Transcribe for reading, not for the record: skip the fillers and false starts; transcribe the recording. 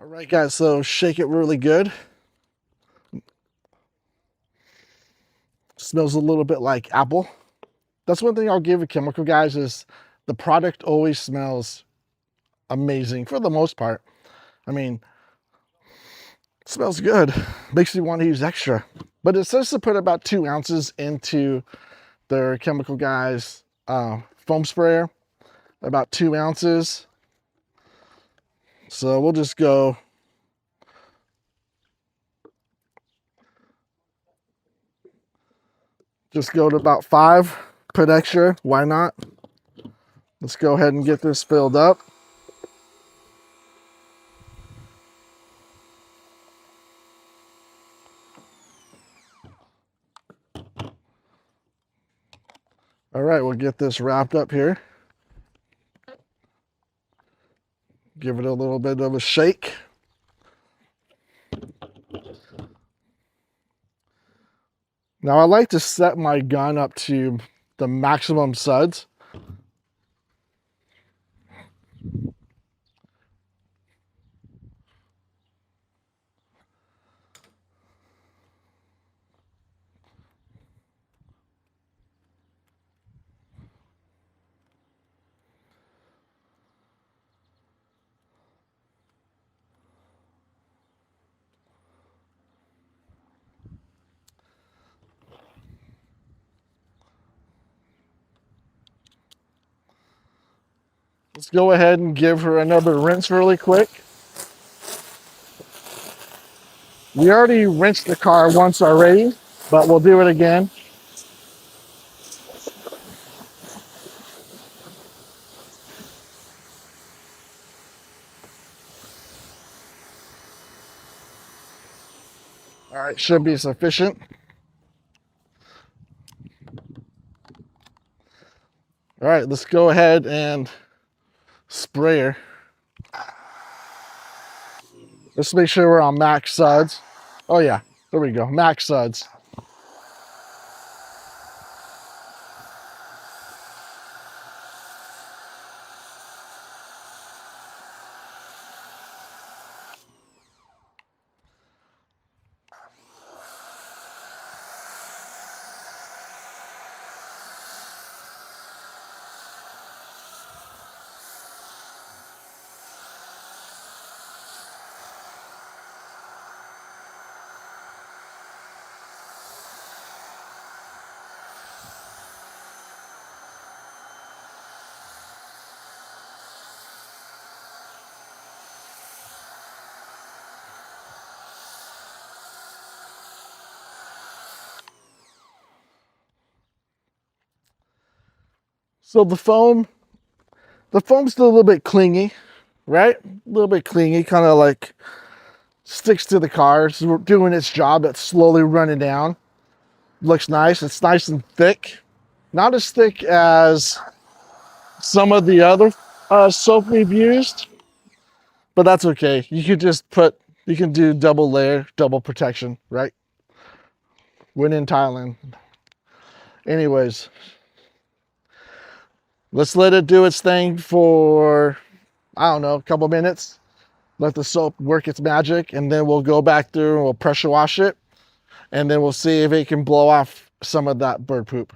All right, guys, so shake it really good. Smells a little bit like apple. That's one thing I'll give a chemical, guys, is the product always smells amazing for the most part. I mean, it smells good. Makes you want to use extra. But it says to put about 2 ounces into their chemical, guys, foam sprayer. About 2 ounces. So we'll just go to about 5. Put extra, why not? Let's go ahead and get this filled up. All right, we'll get this wrapped up here. Give it a little bit of a shake. Now I like to set my gun up to the maximum suds. Let's go ahead and give her another rinse really quick. We already rinsed the car once already, but we'll do it again. All right, should be sufficient. All right, let's go ahead and spray her. Let's make sure we're on max suds. Oh yeah, there we go, max suds. So the foam's still a little bit clingy, right? A little bit clingy, kind of like sticks to the car. It's doing its job. It's slowly running down. Looks nice. It's nice and thick. Not as thick as some of the other soap we've used, but that's okay. You can do double layer, double protection, right? When in Thailand. Anyways, let's let it do its thing for, I don't know, a couple minutes. Let the soap work its magic, and then we'll go back through and we'll pressure wash it, and then we'll see if it can blow off some of that bird poop.